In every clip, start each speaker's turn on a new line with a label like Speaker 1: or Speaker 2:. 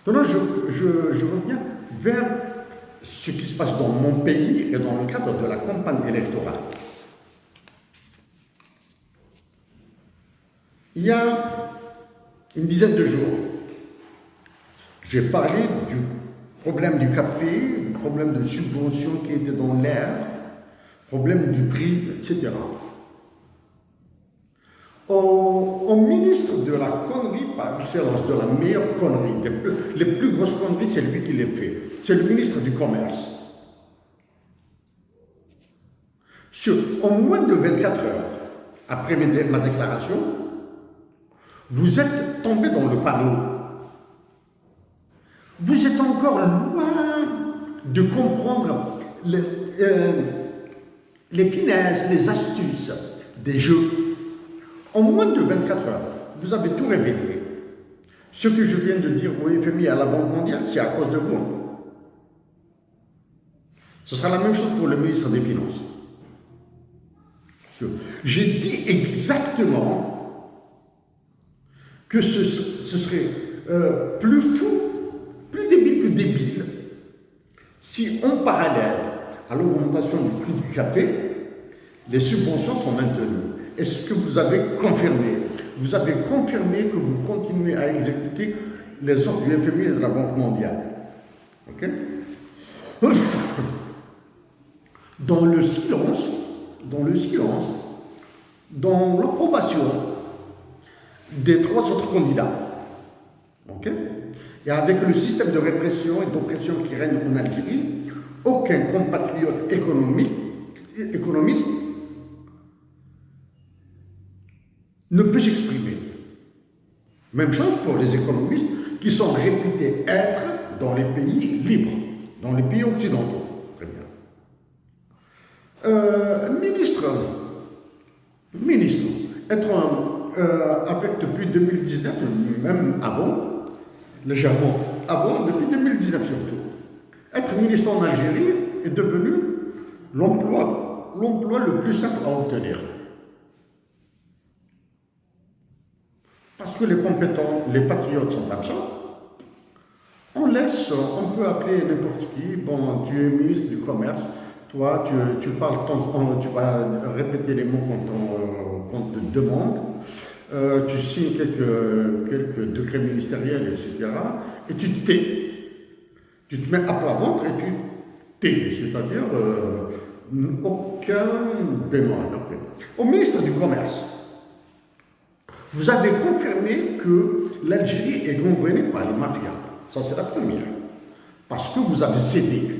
Speaker 1: Donc, je reviens vers ce qui se passe dans mon pays et dans le cadre de la campagne électorale. Il y a une dizaine de jours, j'ai parlé du problème du café, du problème de subvention qui était dans l'air, problème du prix, etc. Au ministre de la connerie par excellence, de la meilleure connerie, les plus grosses conneries, c'est lui qui les fait. C'est le ministre du Commerce. En moins de 24 heures après ma déclaration, vous êtes tombé dans le panneau. Vous êtes encore loin de comprendre les finesses, les astuces des jeux. En moins de 24 heures, vous avez tout révélé. Ce que je viens de dire au FMI et à la Banque mondiale, c'est à cause de vous. Ce sera la même chose pour le ministre des Finances. J'ai dit exactement que ce serait plus fou, plus débile que débile, si en parallèle à l'augmentation du prix du café, les subventions sont maintenues. Est-ce que vous avez confirmé? Vous avez confirmé que vous continuez à exécuter les ordres du FMI et de la Banque mondiale. Ok? Dans le silence, dans l'approbation des 3 autres candidats, ok? Et avec le système de répression et d'oppression qui règne en Algérie, aucun compatriote économiste ne peut s'exprimer. Même chose pour les économistes qui sont réputés être dans les pays libres, dans les pays occidentaux. Très bien. Ministre, être avec depuis 2019, même avant, légèrement avant, depuis 2019 surtout, être ministre en Algérie est devenu l'emploi le plus simple à obtenir. Parce que les compétents, les patriotes sont absents, on peut appeler n'importe qui. Bon, tu es ministre du Commerce, toi, tu parles, tu vas répéter les mots qu'on te demande, tu signes quelques décrets ministériels, etc. Et tu te tais. Tu te mets à plat ventre et tu tais, c'est-à-dire aucun démon. Okay. Au ministre du Commerce, vous avez confirmé que l'Algérie est gangrénée par les mafias. Ça, c'est la première. Parce que vous avez cédé.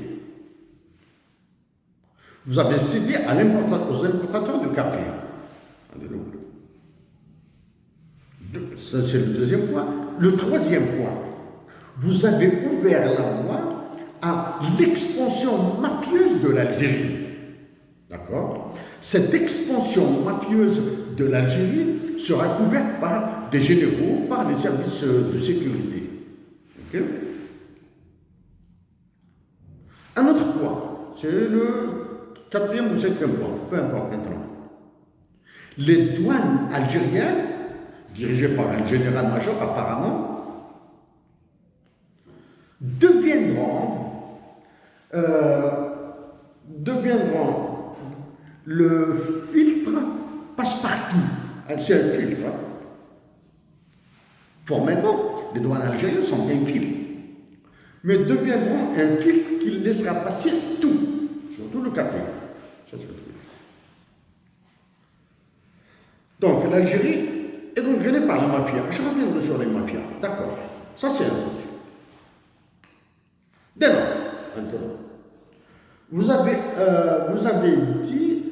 Speaker 1: Vous avez cédé aux importateurs de café. Ça, c'est le deuxième point. Le troisième point, vous avez ouvert la voie à l'expansion mafieuse de l'Algérie. D'accord? Cette expansion mafieuse de l'Algérie sera couverte par des généraux, par les services de sécurité. Okay? Un autre point, c'est le 4e ou 5e point, peu importe maintenant. Les douanes algériennes, dirigées par un général-major apparemment, deviendront le filtre passe-partout. C'est un filtre. Formellement, les douanes algériennes sont un filtre, mais deviendront un filtre qui laissera passer tout, surtout le café. Ça, c'est le truc. Donc, l'Algérie est gangrénée par la mafia. Je reviendrai sur les mafias. D'accord. Ça, c'est un truc. Dès lors, maintenant, vous avez dit,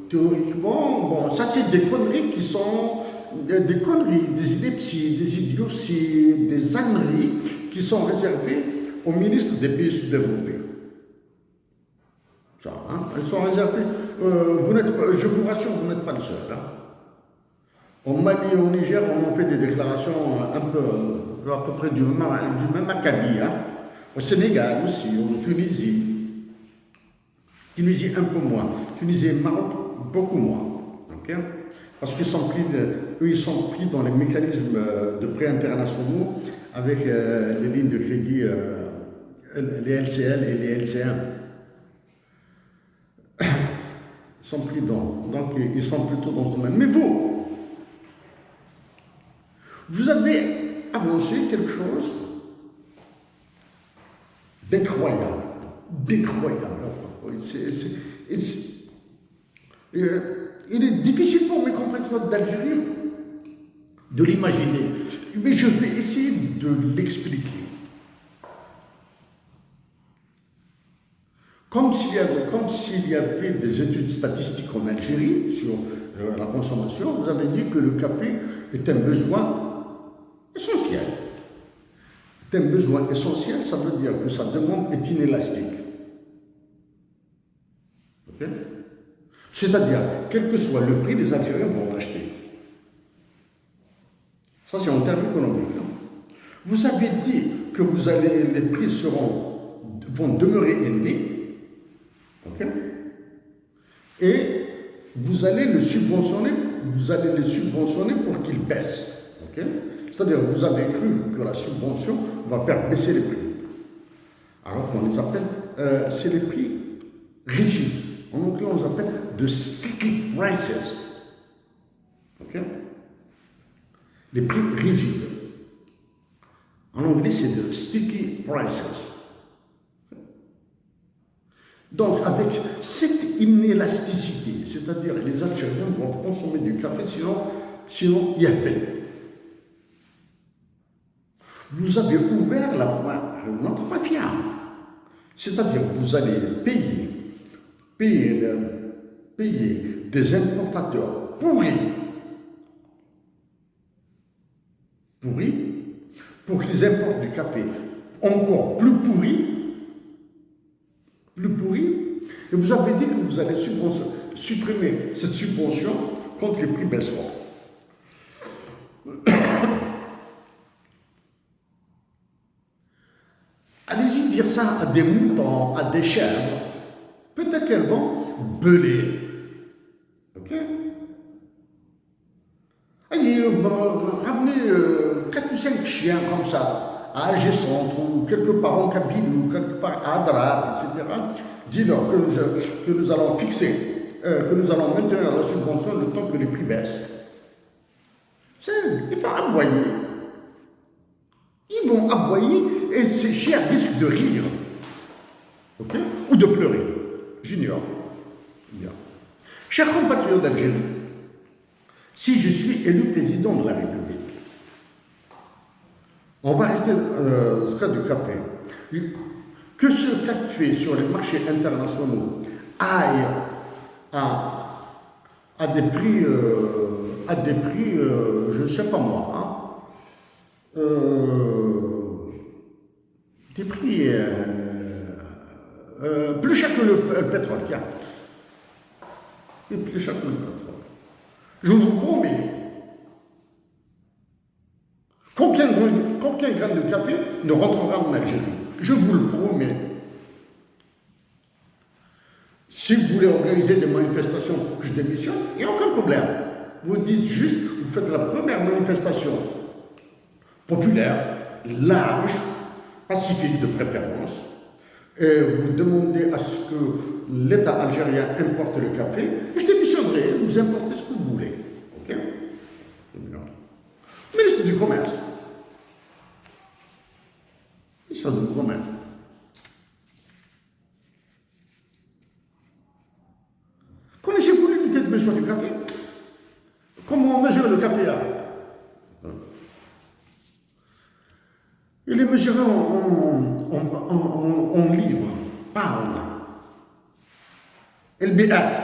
Speaker 1: théoriquement, bon, ça c'est des conneries qui sont des conneries, des inepties, des idioties, des âneries qui sont réservées aux ministres des pays sous-développés. Ça, hein, elles sont réservées. Je vous rassure, vous n'êtes pas le seul. Hein. Au Mali et au Niger, on fait des déclarations à peu près du même acabit. Hein. Au Sénégal aussi, en Tunisie. Tunisie un peu moins. Tunisie et Maroc, beaucoup moins. Okay? Parce qu'ils sont pris dans les mécanismes de prêts internationaux avec les lignes de crédit, les LCL et les LC1. Ils sont pris donc ils sont plutôt dans ce domaine. Mais vous avez avancé quelque chose d'incroyable. Il est difficile pour mes compatriotes d'Algérie de l'imaginer, mais je vais essayer de l'expliquer. Comme s'il y avait des études statistiques en Algérie sur la consommation, vous avez dit que le café est un besoin essentiel. C'est un besoin essentiel, ça veut dire que sa demande est inélastique. Okay? C'est-à-dire, quel que soit le prix, les Algériens vont l'acheter. Ça, c'est en termes économiques. Vous avez dit que les prix vont demeurer élevés. Okay? Et vous allez les subventionner pour qu'ils baissent. Okay? C'est-à-dire que vous avez cru que la subvention va faire baisser les prix. Alors qu'on les appelle, c'est les prix rigides. En anglais, on les appelle the sticky prices. Okay? Les prix rigides. En anglais, c'est the sticky prices. Donc, avec cette inélasticité, c'est-à-dire les Algériens vont consommer du café, sinon il y a peine. Vous avez ouvert la voie à notre mafia. C'est-à-dire que vous allez payer des importateurs pourris pour qu'ils importent du café encore plus pourri, et vous avez dit que vous allez supprimer cette subvention quand les prix baisseront. Allez-y dire ça à des moutons, à des chèvres, peut-être qu'elles vont beuler. Ok? Allez, ramenez 4 ou 5 chiens comme ça, à Alger Centre, ou quelque part en Kabylie, ou quelque part à Adrar, etc. Dis-leur que nous allons fixer, que nous allons maintenir la subvention le temps que les prix baissent. Ils vont aboyer. Ils vont aboyer et ces chiens risquent de rire. Okay? Ou de pleurer. J'ignore. Chers compatriotes d'Algérie, si je suis élu président de la République, on va rester dans ce cas du café. Que ce café sur les marchés internationaux aille à des prix, je ne sais pas moi, des prix plus cher que le pétrole, tiens. Plus cher que le pétrole. Je vous promets, combien de grammes de café ne rentrera en Algérie? Je vous le promets. Si vous voulez organiser des manifestations pour que je démissionne, il n'y a aucun problème. Vous dites juste, vous faites la première manifestation populaire, large, pacifique de préférence, et vous demandez à ce que l'État algérien importe le café, et je démissionnerai, vous importez ce que vous voulez. Ok? Ministre du Commerce. Ministre du Commerce. Connaissez-vous l'unité de mesure du café? Comment on mesure le café là? Il est mesuré en livres, pounds. Et le BH,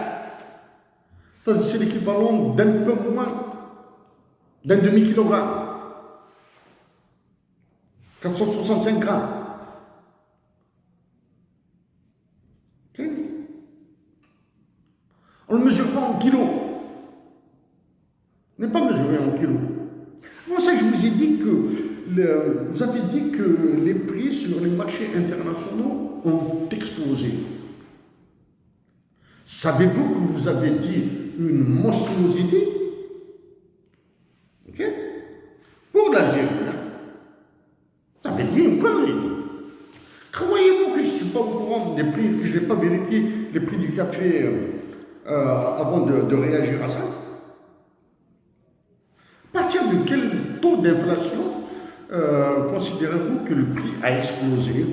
Speaker 1: c'est l'équivalent d'un peu moins d'un demi-kilogramme. 465 grammes. Okay. On ne le mesure pas en kilos. On n'est pas mesuré en kilos. C'est pour ça que je vous ai dit vous avez dit que les prix sur les marchés internationaux ont explosé. Savez-vous que vous avez dit une monstruosité? Okay. Pour l'Algérie, augmente des prix, que je n'ai pas vérifié les prix du café avant de réagir à ça. À partir de quel taux d'inflation considérez-vous que le prix a explosé?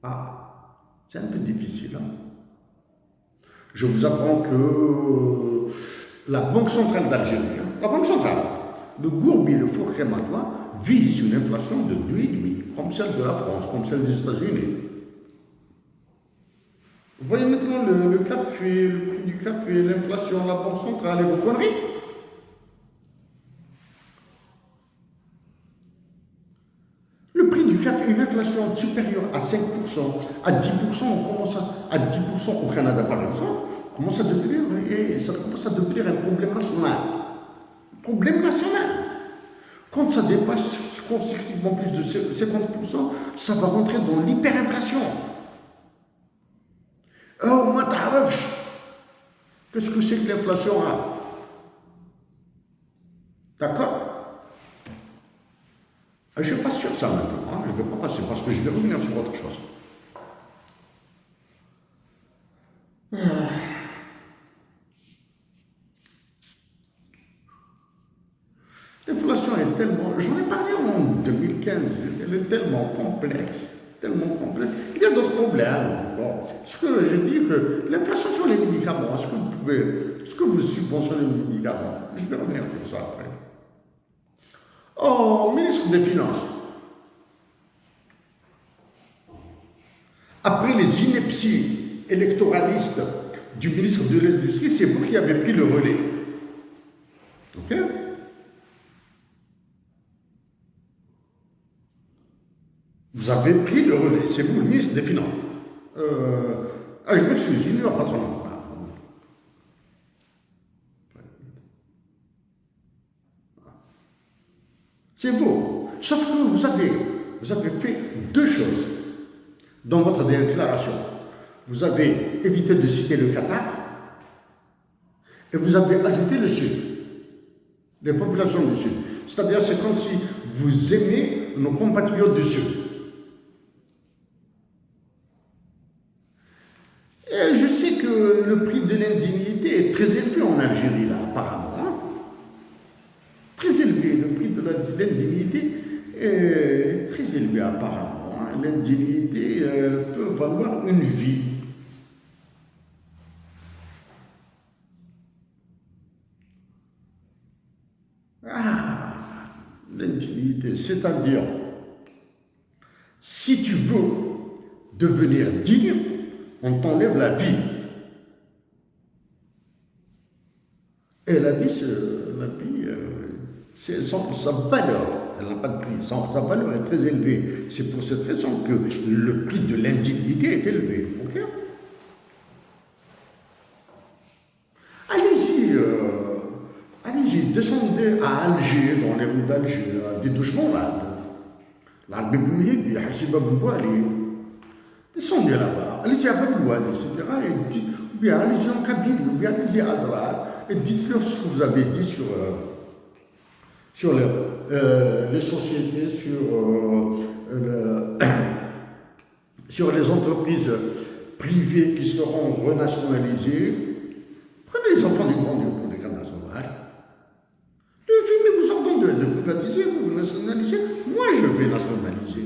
Speaker 1: Ah, c'est un peu difficile. Hein? Je vous apprends que la Banque centrale d'Algérie, la Banque centrale de Gourbi, le four crématoire, vise une inflation de 2,5, comme celle de la France, comme celle des États-Unis. Vous voyez maintenant le café, le prix du café, l'inflation, la Banque centrale et vos conneries. Le prix du café, une inflation supérieure à 5%, à 10%, on commence à 10% au Canada par exemple, commence à devenir, ça commence à devenir un problème national. Problème national. Quand ça dépasse consécutivement plus de 50%, ça va rentrer dans l'hyperinflation. Oh, moi, qu'est-ce que c'est que l'inflation? D'accord? Je ne suis pas sûr ça maintenant, hein. Je ne vais pas passer parce que je vais revenir sur autre chose. L'inflation est tellement, j'en ai parlé en 2015, elle est tellement complexe, tellement complexe. Il y a d'autres problèmes. Bon, ce que je dis que l'inflation sur les médicaments, est-ce que vous subventionnez les médicaments? Je vais revenir sur ça après. Oh, ministre des Finances. Après les inepties électoralistes du ministre de l'Industrie, c'est vous qui avez pris le relais. Ok? Vous avez pris le relais, c'est vous le ministre des Finances. Je m'excuse, il n'y a pas trop long. C'est vous. Sauf que vous avez fait deux choses dans votre déclaration. Vous avez évité de citer le Qatar et vous avez ajouté le Sud, les populations du Sud. C'est-à-dire, c'est comme si vous aimez nos compatriotes du Sud. Et je sais que le prix de l'indignité est très élevé en Algérie, là, apparemment. Hein? Très élevé, le prix de l'indignité est très élevé, apparemment. Hein? L'indignité peut valoir une vie. Ah, l'indignité, c'est-à-dire, si tu veux devenir digne, on t'enlève la vie. Et la vie, c'est sa valeur, elle n'a pas de prix, sa valeur est très élevée. C'est pour cette raison que le prix de l'indignité est élevé. Okay? Allez-y, descendez à Alger, dans les rues d'Alger, des douchements là. L'Arbib Mehdi, Hassiba Mbouali. Descendez là-bas, allez-y à Babouane, etc. Ou bien allez-y en Kabylie, ou bien allez-y à Adrar, et dites-leur ce que vous avez dit sur les sociétés, sur les entreprises privées qui seront renationalisées. Prenez les enfants du grand Dieu pour des canards sauvages. Le film vous ordonne de privatiser, vous nationalisez. Moi, je vais nationaliser.